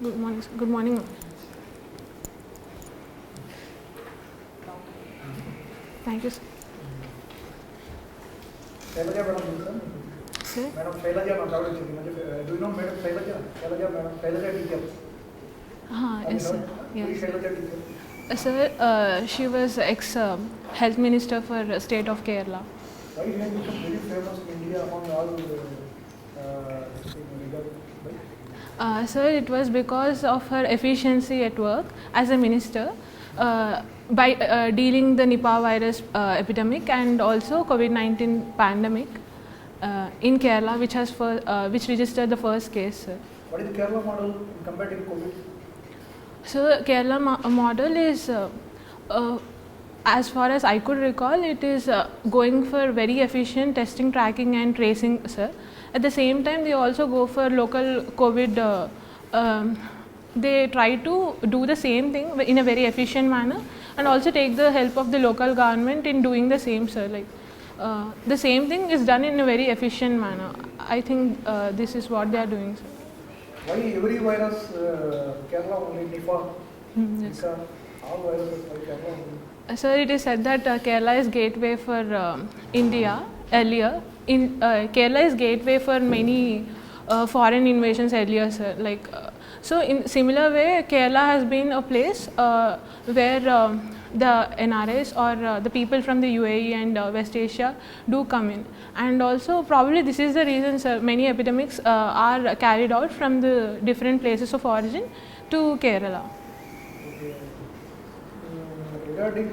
Good morning, sir. Good morning, ma'am. Thank you, sir. Shailaja madam, Sir? Madam Shailaja madam, do you know Madam Shailaja? Shailaja madam, Shailaja teacher. Yes, sir. Who is Yes. Shailaja teacher? Sir, she was ex-health minister for state of Kerala. Why he has become very famous in India among all Sir, it was because of her efficiency at work as a minister by dealing the Nipah virus epidemic and also COVID-19 pandemic in Kerala, which registered the first case, sir. What is the Kerala model in combating COVID? So Kerala model is, as far as I could recall, it is going for very efficient testing, tracking and tracing, sir. At the same time, they also go for local COVID. They try to do the same thing in a very efficient manner and also take the help of the local government in doing the same, sir. Like the same thing is done in a very efficient manner. I think this is what they are doing, sir. Why every virus Kerala only Nipah? Yes. All viruses why Kerala only? Sir, it is said that Kerala is gateway for India earlier. Kerala is gateway for many foreign invasions earlier, sir. So in similar way, Kerala has been a place where the NRIs or the people from the UAE and West Asia do come in. And also probably this is the reason, sir, many epidemics are carried out from the different places of origin to Kerala. Okay. Regarding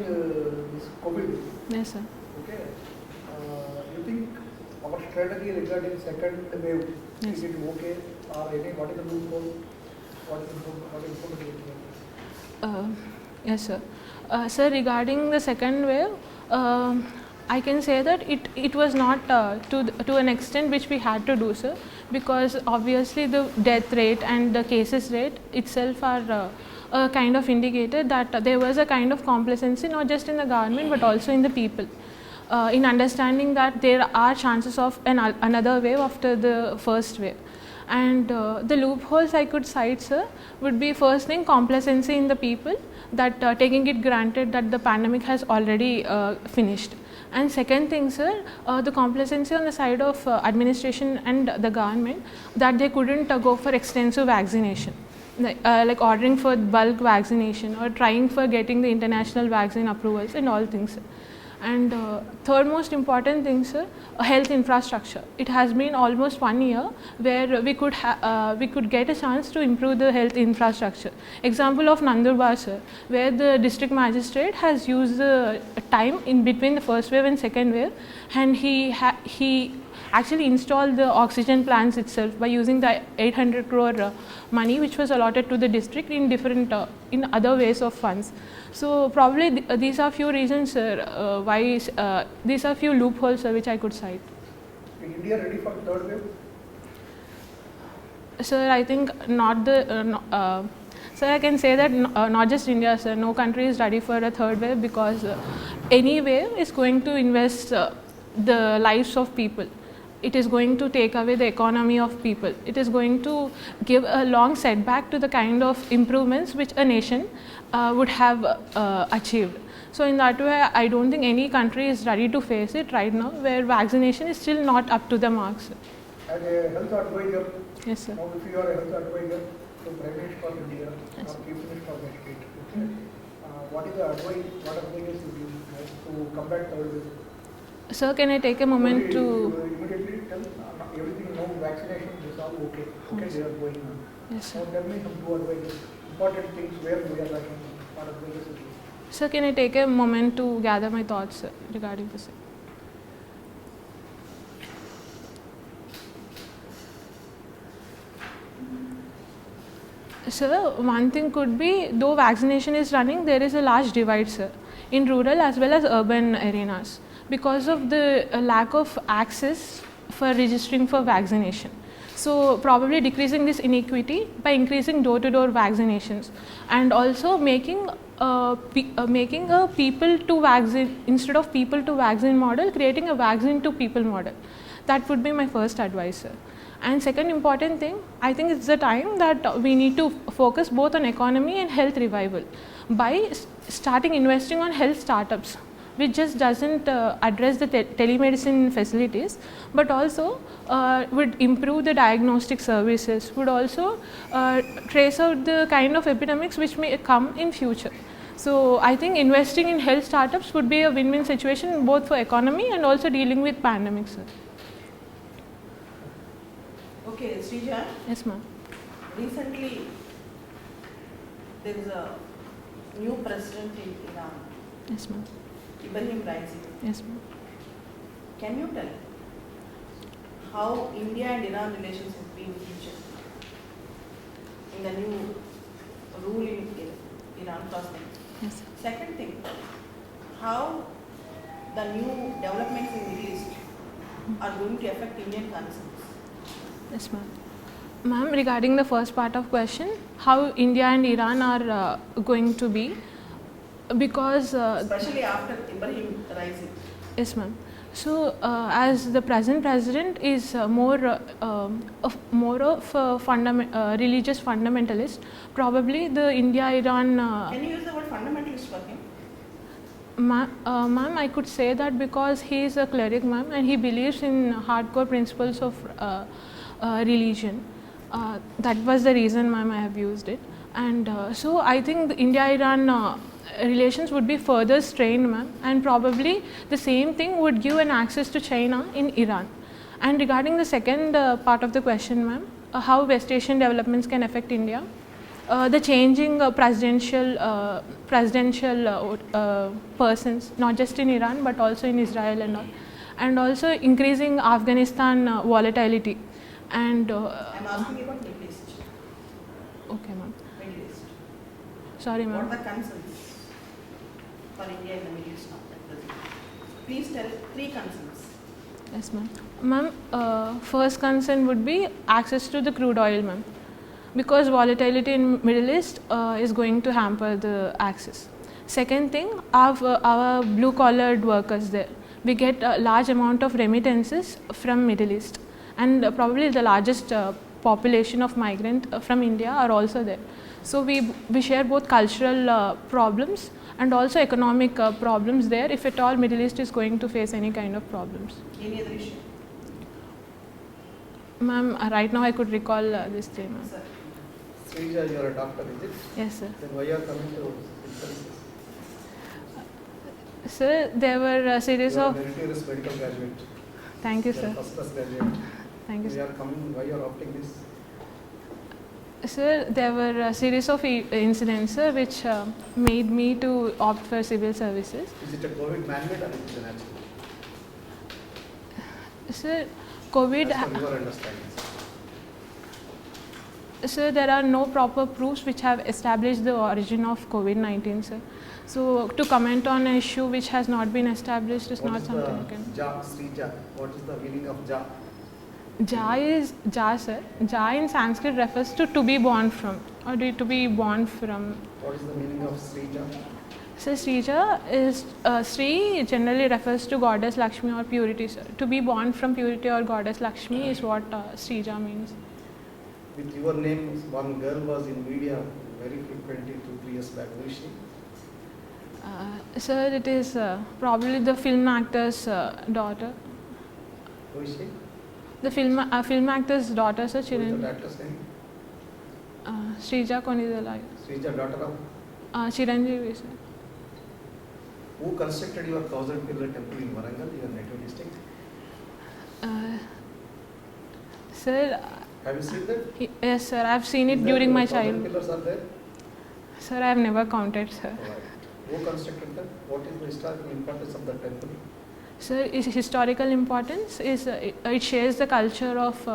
this COVID, Yes, sir. okay, you think our strategy regarding second wave, Yes. is it okay or any, what is the loophole? What is important? Yes, sir. Sir, regarding the second wave, I can say that it was not to an extent which we had to do, sir, because obviously the death rate and the cases rate itself are a kind of indicator that there was a kind of complacency not just in the government but also in the people. In understanding that there are chances of another wave after the first wave. And the loopholes I could cite, sir, would be first thing complacency in the people, that taking it granted that the pandemic has already finished. And second thing, sir, the complacency on the side of administration and the government, that they couldn't go for extensive vaccination, like ordering for bulk vaccination or trying for getting the international vaccine approvals and all things, sir. And third most important thing, sir, health infrastructure. It has been almost 1 year where we could get a chance to improve the health infrastructure. Example of Nandurbar, sir, where the district magistrate has used the time in between the first wave and second wave, and he actually installed the oxygen plants itself by using the 800 crore money which was allotted to the district in different in other ways of funds. So probably these are few reasons, sir, why these are few loopholes, sir, which I could cite. Is India ready for third wave? Sir, I think not the. Sir, I can say that not just India, sir. No country is ready for a third wave because any wave is going to invest the lives of people. It is going to take away the economy of people. It is going to give a long setback to the kind of improvements which a nation would have achieved. So in that way, I don't think any country is ready to face it right now, where vaccination is still not up to the marks. As a health advisor, Yes, sir. now if you are a health advisor to Prime Minister of India Yes. or Chief Minister of the state, okay, what is the advice, what advice would you have to combat third wave? Sir, can I take a moment to. You immediately tell everything, no vaccination, is all okay. Okay, they are going on. Yes, Now sir. tell me some two advices, important things where we are lacking, what advices would you? Sir, can I take a moment to gather my thoughts, sir, regarding this? Sir, one thing could be, though vaccination is running, there is a large divide, sir, in rural as well as urban arenas because of the lack of access for registering for vaccination. So probably decreasing this inequity by increasing door-to-door vaccinations and also making a people to vaccine instead of people to vaccine model, creating a vaccine to people model. That would be my first advice, sir. And second important thing, I think it's the time that we need to focus both on economy and health revival by starting investing on health startups, which just doesn't address the telemedicine facilities, but also would improve the diagnostic services, would also trace out the kind of epidemics which may come in future. So I think investing in health startups would be a win-win situation both for economy and also dealing with pandemics, sir. Okay, Srija, Yes, ma'am. recently there is a new president in Iran, Yes, ma'am. Ibrahim Raisi. Yes, ma'am. Can you tell how India and Iran relations will be in future in the new rule in Iran? First thing. Yes, sir. Second thing, how the new developments in Middle East are going to affect Indian concerns. Yes, ma'am. Ma'am, regarding the first part of question, how India and Iran are going to be, because Especially after Ibrahim Raisi. yes, ma'am. So, as the present president is more of a religious fundamentalist, probably the India-Iran. Can you use the word fundamentalist for him? Ma'am, I could say that because he is a cleric, ma'am, and he believes in hardcore principles of religion. That was the reason, ma'am, I have used it. And so I think the India-Iran relations would be further strained, ma'am, and probably the same thing would give an access to China in Iran. And regarding the second part of the question, ma'am, how West Asian developments can affect India, the changing presidential persons, not just in Iran but also in Israel and also increasing Afghanistan volatility. And I'm asking about Middle East. okay, ma'am. Middle East. Sorry, What ma'am. are the concerns for India in the Middle East now at present? Please tell 3 concerns. Yes, ma'am. Ma'am, first concern would be access to the crude oil, ma'am, because volatility in Middle East is going to hamper the access. Second thing, our blue-collared workers there. We get a large amount of remittances from Middle East, and probably the largest population of migrant from India are also there. So we share both cultural problems and also economic problems there if at all Middle East is going to face any kind of problems. Any other issue? Ma'am, right now I could recall this thing, ma'am. Sir. Srija, you are a doctor, is it? Yes, sir. Then why you are coming to services? Sir, there were a series You are a of. meritorious medical graduate. Thank you, You are sir. first class graduate. Thank you, You sir. are coming, why you are opting this? Sir, there were a series of incidents, sir, which made me to opt for civil services. Is it a COVID mandate or is it a natural? Sir, COVID. As per your understanding. Sir, there are no proper proofs which have established the origin of COVID-19, sir. So, to comment on an issue which has not been established is What not is something I the can. Ja, Srija? What is the meaning of Ja? Ja is Ja, sir. Ja in Sanskrit refers to be born from, or to be born from. What is the meaning of Srija? So Srija is Sri generally refers to goddess Lakshmi or purity, sir. To be born from purity or goddess Lakshmi is what Srija means. With your name, one girl was in media very frequently 2-3 years back. Who is she? Sir, it is probably the film actor's daughter. Who is she? The film actor's daughter, sir, Who is the Chiranjeevi. actor's name? Srija Konidala. Srija, daughter of? Chiranjeevi, sir. Who constructed your 1,000-pillar temple in Warangal, your native district? Sir, Have you seen that? yes, sir. I have seen it Is there during my 1,000 childhood. pillars are there? Sir, I have never counted, sir. Alright. Who constructed that? What is the historical importance of the temple? Sir, its historical importance is it shares the culture of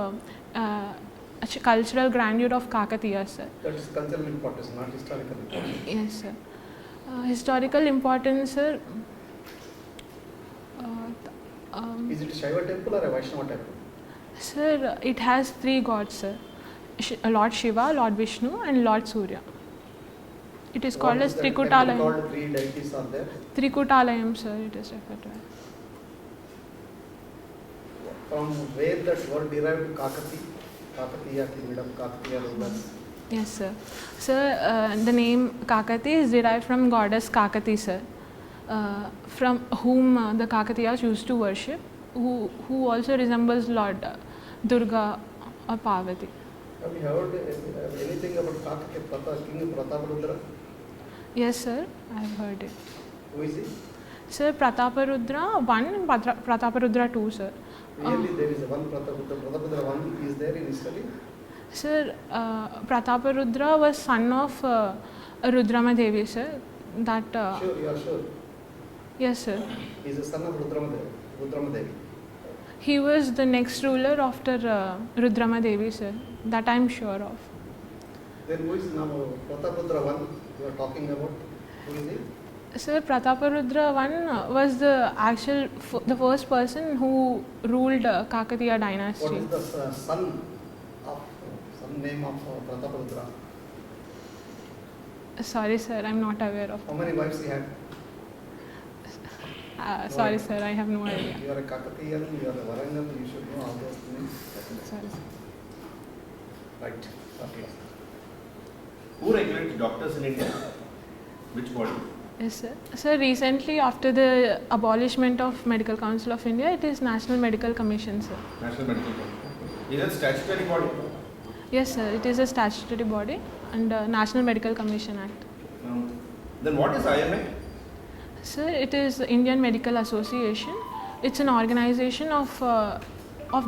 cultural grandeur of Kakatiya, sir. That is cultural importance, not historical importance. Yes, sir. Historical importance, sir. Is it a Shaiva temple or a Vaishnava temple? Sir, it has 3 gods, sir. Lord Shiva, Lord Vishnu, and Lord Surya. It is called as Trikutalayam. Called 3 deities are there. Trikutalayam, sir. It is referred to as. from where that word derived Kakatiya kingdom, Kakatiya rulers? Yes, sir. Sir, the name Kakati is derived from goddess Kakati, sir, from whom the Kakatiyas used to worship, who also resembles Lord Durga or Parvati. Have you heard anything about King Prataparudra? Yes, sir, I have heard it. Who is he? Sir, Prataparudra 1 and Prataparudra 2, sir. Really, there is one Prataparudra. Prataparudra 1 is there in history? Sir, Prataparudra was son of Rudrama Devi, sir. That. Sure, you are sure? Yes, sir. He is the son of Rudrama Devi. He was the next ruler after Rudrama Devi, sir. That I am sure of. Then who is now Prataparudra 1 you are talking about? Who is he? Sir, Prataparudra 1 was the first person who ruled Kakatiya dynasty. What is the son name of Prataparudra? Sorry, sir, I am not aware of. How many wives he had? Sorry, sir, I have no idea. You are a Kakatiyan, you are a Varangal, you should know all those things. Sorry, sir. Right. Okay. Who regulates doctors in India? Which body? Yes, sir. Sir, recently after the abolishment of Medical Council of India, it is National Medical Commission, sir. National Medical Commission. Is it a statutory body? Yes, sir, it is a statutory body under National Medical Commission Act. Then what is IMA? Sir, it is the Indian Medical Association. It's an organization of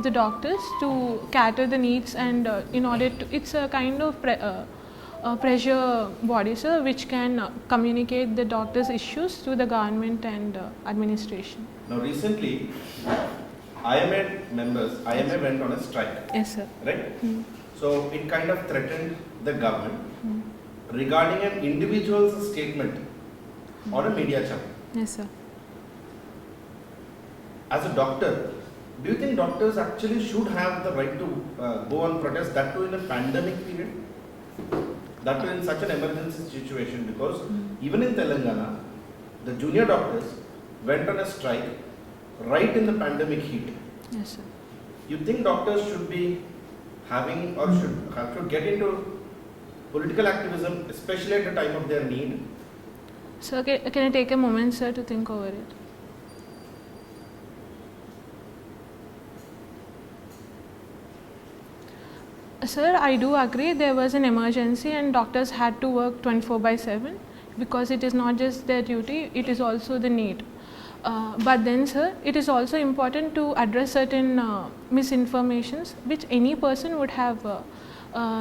the doctors to cater the needs and in order to, it's a kind of pressure body, sir, which can communicate the doctors' issues to the government and administration. Now recently, IMA went on a strike. Yes, sir. Right? So it kind of threatened the government regarding an individual's statement on a media channel. Yes, sir. As a doctor, do you think doctors actually should have the right to go on protest, that too in a pandemic period? That too in such an emergency situation, because even in Telangana, the junior doctors went on a strike right in the pandemic heat. Yes, sir. You think doctors should be having or should get into political activism, especially at the time of their need? So can I take a moment, sir, to think over it? Sir, I do agree there was an emergency and doctors had to work 24/7 because it is not just their duty, it is also the need. But then, sir, it is also important to address certain misinformations which any person would have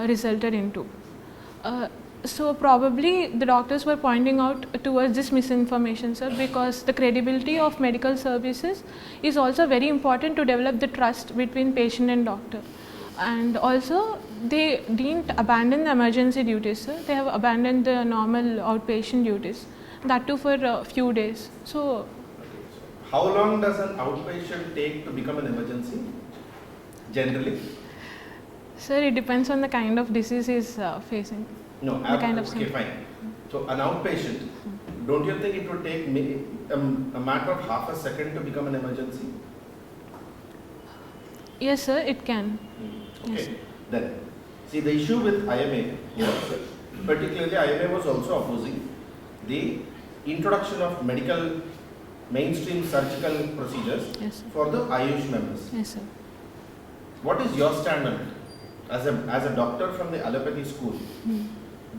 resulted into. So probably the doctors were pointing out towards this misinformation, sir, because the credibility of medical services is also very important to develop the trust between patient and doctor. And also they didn't abandon the emergency duties, sir. They have abandoned the normal outpatient duties, that too for a few days. So how long does an outpatient take to become an emergency, generally? Sir, it depends on the kind of disease he is facing. No, okay, fine. So an outpatient, don't you think it would take a matter of half a second to become an emergency? Yes, sir, it can. Okay, Yes. then see the issue with IMA was, particularly IMA was also opposing the introduction of medical mainstream surgical procedures Yes, sir. for the Ayush members. Yes, sir. What is your stand on it? As a doctor from the allopathy school,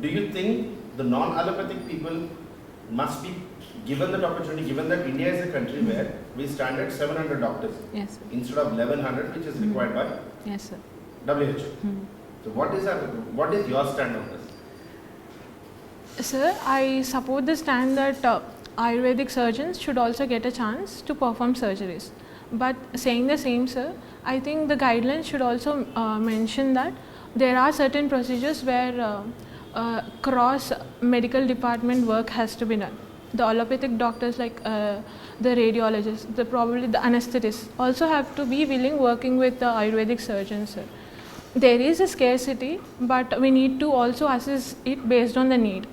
do you think the non-allopathic people must be given that opportunity, given that India is a country where we stand at 700 doctors Yes, sir. instead of 1100, which is required by Yes, sir. WHO? So what is your stand on this? Sir, I support the stand that Ayurvedic surgeons should also get a chance to perform surgeries. But saying the same, sir, I think the guidelines should also mention that there are certain procedures where cross medical department work has to be done. The allopathic doctors like the radiologists, probably the anesthetists also have to be willing working with the Ayurvedic surgeons, sir. There is a scarcity, but we need to also assess it based on the need.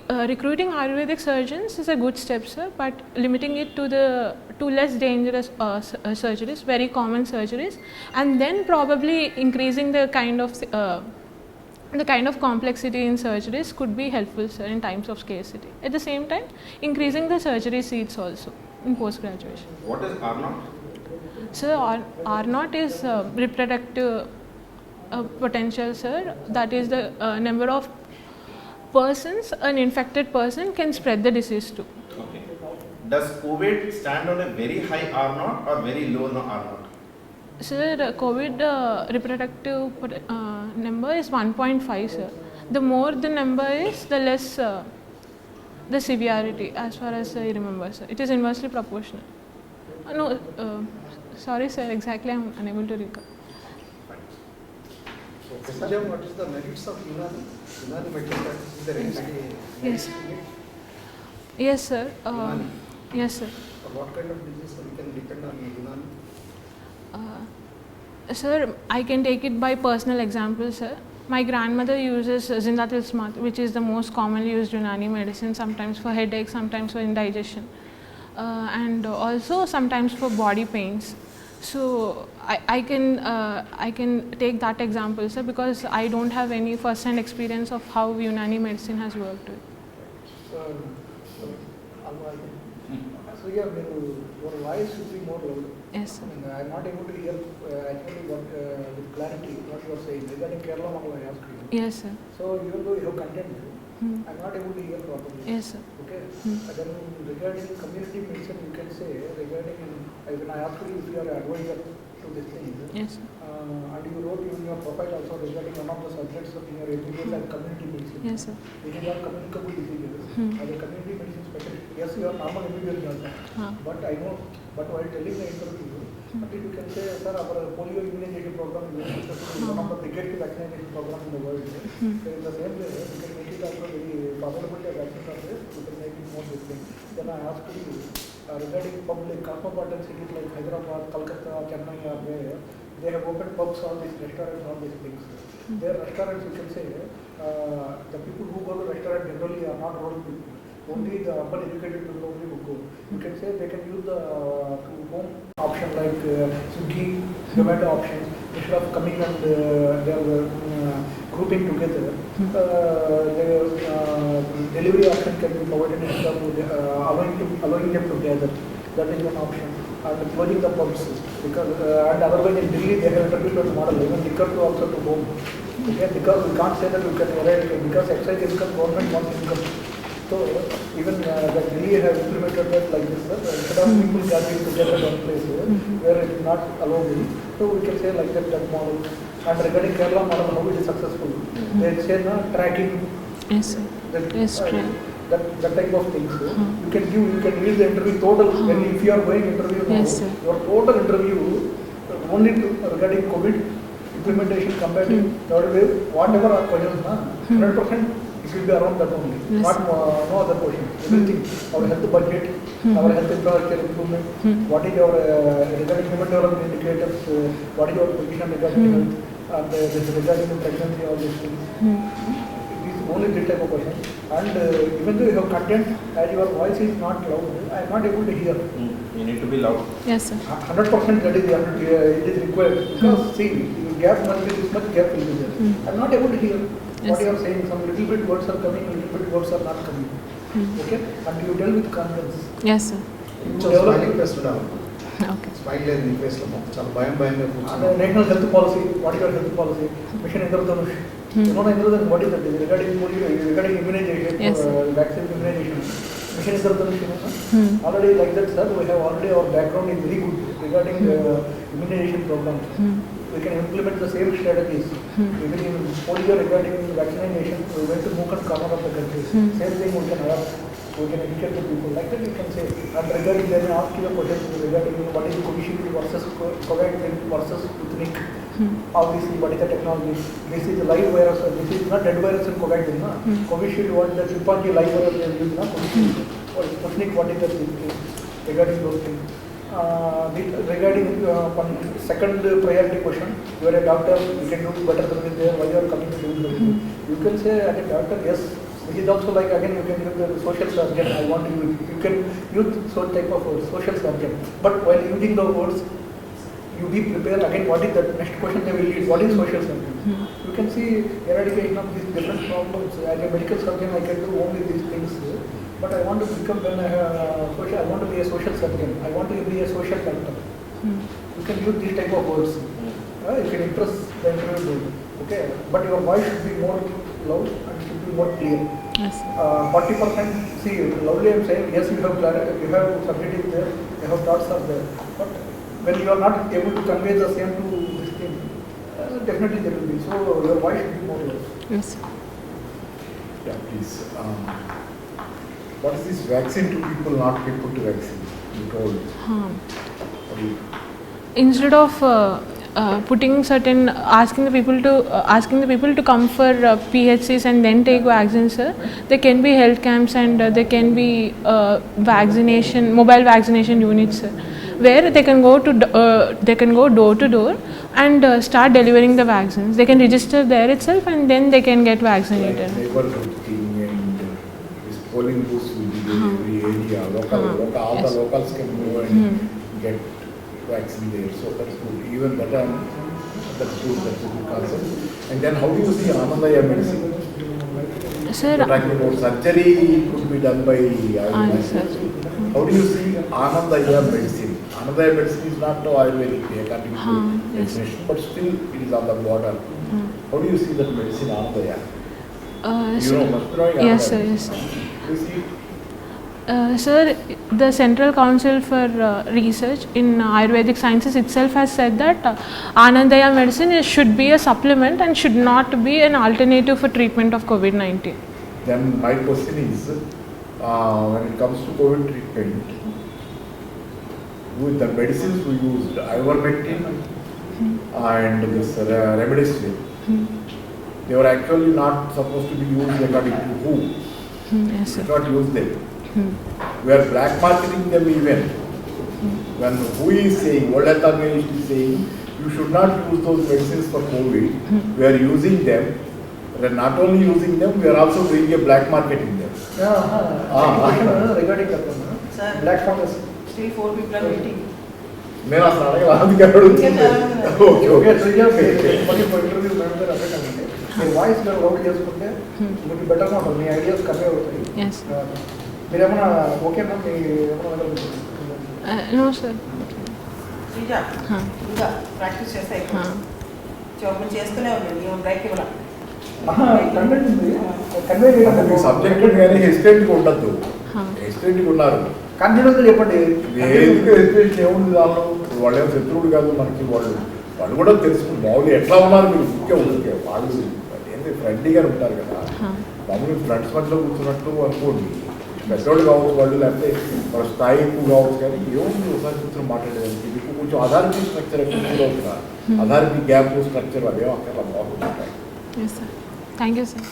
Recruiting Ayurvedic surgeons is a good step, sir, but limiting it to the to less dangerous surgeries, very common surgeries, and then probably increasing the kind of complexity in surgeries could be helpful, sir, in times of scarcity. At the same time, increasing the surgery seats also in post-graduation. What is R0? Sir, R0 is reproductive potential, sir. That is the number of persons an infected person can spread the disease to. Okay. Does COVID stand on a very high R0 or very low R0? Sir, COVID reproductive number is 1.5, sir. The more the number is, the less the severity, as far as I remember, sir. It is inversely proportional. No, sorry, sir, exactly I am unable to recall. So, Srija, what is the merits of Unani? Unani medical practice, is there any Yes. Yes, sir. Unani? Yes, sir. For what kind of disease we can depend on Unani? Sir, I can take it by personal example, sir. My grandmother uses Zindatil Smath, which is the most commonly used Unani medicine, sometimes for headache, sometimes for indigestion, and also sometimes for body pains. So I can take that example, sir, because I don't have any first-hand experience of how Unani medicine has worked. So yeah, your voice should be more loud. Yes, sir. I am not able to hear actually what with clarity what you are saying regarding Kerala model. I asked you. Yes, sir. So even though you have content, I am not able to hear properly. Yes, sir. Okay. Then regarding community medicine, you can say regarding when I asked you if you are an advisor to this thing. Yes, sir. And you wrote in your profile also regarding one of the subjects of your MBBS and community medicine. Yes, sir. It is not communicable diseases. As a community medicine specialist, yes, you are normal MBBS also. But I know, but while telling the interview, at least you can say, sir, our polio immunization program is one of the biggest vaccination program in the world. So in the same way, you can make it also very available vaccines are there, you can make it more different. Then I asked you regarding public cosmopolitan cities like Hyderabad, Kolkata, Chennai are there. They have opened pubs, all these restaurants, all these things. Their restaurants, you can say, the people who go to restaurant generally are not rural people. Only the urban educated people only will go. You can say they can use the home option like Swiggy, Zomato options. Instead of coming and they are grouping together, the delivery option can be provided instead of allowing them to gather. That is one option. And closing the pubs because and otherwise in Delhi they have introduced a model even liquor to also to home. Okay, because we can't say that we can eradicate because excise income government wants income. So even that Delhi has implemented that like this, instead of people gathering together at one place where it is not allowed. So we can say like that model. And regarding Kerala model, how it is successful? They say tracking. Yes, sir. Yes, That type of things. You can read the interview total. When if you are going interview, yes, your total interview only regarding COVID implementation compared to third wave, whatever are questions, 100% it will be around that only. Yes. Not no other question. Everything. Our health budget, our health infrastructure improvement, what is your regarding human development indicators, what is your position regarding health, and regarding the pregnancy, all these things. Only this type of question. And even though you have content, as your voice is not loud, I am not able to hear. You need to be loud. Yes, sir. 100% that is it is required. Because see, gap must be this much gap will be there. I am not able to hear what you are saying. Some little bit words are coming, little bit words are not coming. Okay? And you deal with confidence. Yes, sir. Develop Okay. Smile request. National health policy. What is your health policy? Mission Indradhanush. You know what is that? Regarding immunization, yes, vaccine immunization. Mission Indradhanush, already like that, sir, we have already our background is very good regarding immunization programs. We can implement the same strategies. Even in polio regarding vaccination, we went to Mukhan corner of the country. Same thing we can have. We can educate the people. Like that you can say. And regarding then ask you a question regarding what is Covishield versus Covaxin versus Sputnik. Obviously, what is the technology? This is a live virus. This is not dead virus in Covaxin. Covishield, what is the chimpanzee live virus they have used? Covishield. Or Sputnik, what is the regarding those things? Regarding second priority question, you are a doctor, you can do better than there, why you are coming to do it? You can say as a doctor, yes, Which is also like, again, you can use the social surgeon. I want you can use some type of social surgeon. But while using the words, you be prepared. Again, what is the next question they will lead? What is social surgeon? You can see eradication of these different problems. As a medical surgeon, I can do only these things. But I want to become I want to be a social surgeon. I want to be a social doctor. You can use these type of words. You can impress the interviewer. Okay, but your voice should be more loud and should be more clear. Yes. 40%. See, loudly I am saying yes. You have clarity. You have subject is there. You have thoughts are there. But when you are not able to convey the same to this thing, definitely there will be. So your voice should be more loud. Yes. Yeah, please. What is this vaccine to people not people to vaccine? You told. What do you? Instead of putting certain asking the people to come for PHCs and then take vaccines, sir, there can be health camps and there can be mobile vaccination units, sir, where they can go door to door and start delivering the vaccines. They can register there itself and then they can get vaccinated. Like neighborhood thing and this polling booths will be there every area. All Yes. the locals can go and get vaccine there. So that's good. Even that that's good. That's a good concept. And then how do you see Anandaya medicine? Sir, You're talking about surgery could be done by Ayurvedic. How do you see Anandaya medicine? Anandaya medicine is not Ayurvedic according to yes. definition, but still it is on the border. How do you see that medicine Anandaya? You know, must know Anandaya. yes, sir. Yes, sir. You see, Sir, the Central Council for Research in Ayurvedic Sciences itself has said that Anandaya medicine should be a supplement and should not be an alternative for treatment of COVID-19. then my question is, when it comes to COVID treatment, with the medicines we used, ivermectin and this remdesivir, they were actually not supposed to be used according to who. Yes, We sir. should not use them. We are black marketing them even. When who is saying, Latha is saying, you should not use those medicines for COVID. We are using them. We are not only using them, we are also doing a black marketing them. Regarding that one, Sir, black fungus. still 4 people are waiting. నేను అసలు అడగలేదు okay okay Srija, మళ్ళీ interview madam అదే కంటే మీ voice load చేసుకుంటే మీకు బెటర్గా ఉంటుంది. మీ ఐడియాస్ కన్వే అవుతాయి. Yes. మీరేమన్నా ఓకేనా? మీ ఏమన్నా No, sir. శ్రీజ, ఇంకా ప్రాక్టీస్ చేస్తాయి. చెప్పు చేస్తూనే ఉండండి. ఏమో బ్రేక్ ఇవ్వాల. కంటెంట్ ఉంది, కన్వే చేయడం సబ్జెక్ట్ కానీ హెసిటెంట్గా ఉండద్దు. హెసిటెంట్గా ఉన్నారు. కంటిన్యూస్గా చెప్పండి. ఎందుకు హెసిటేషన్ ఏముంది దానిలో? వాళ్ళేమో శత్రువుడు కాదు మనకి. వాళ్ళు కూడా తెలుసుకుని మామూలు ఎట్లా ఉన్నారు మీరు ముఖ్య వాళ్ళు ఏంటి ఫ్రెండ్లీగా ఉంటారు కదా. మామూలు ఫ్రెండ్స్ మధ్యలో కూర్చున్నట్టు అనుకోండి. పెద్దోళ్ళు కావచ్చు వాళ్ళు, లేకపోతే వాళ్ళ స్థాయి ఎక్కువ కావచ్చు, కానీ ఏముంది ఒకసారి కూర్చొని మాట్లాడేదానికి. ఇది కొంచెం అథారిటీ స్ట్రక్చర్ ఎక్కువ అవుతున్నా, అథారిటీ గ్యాప్ స్ట్రక్చర్ అదేమో అక్కడ బాగుంటుంది. Yes, sir. Thank you, sir.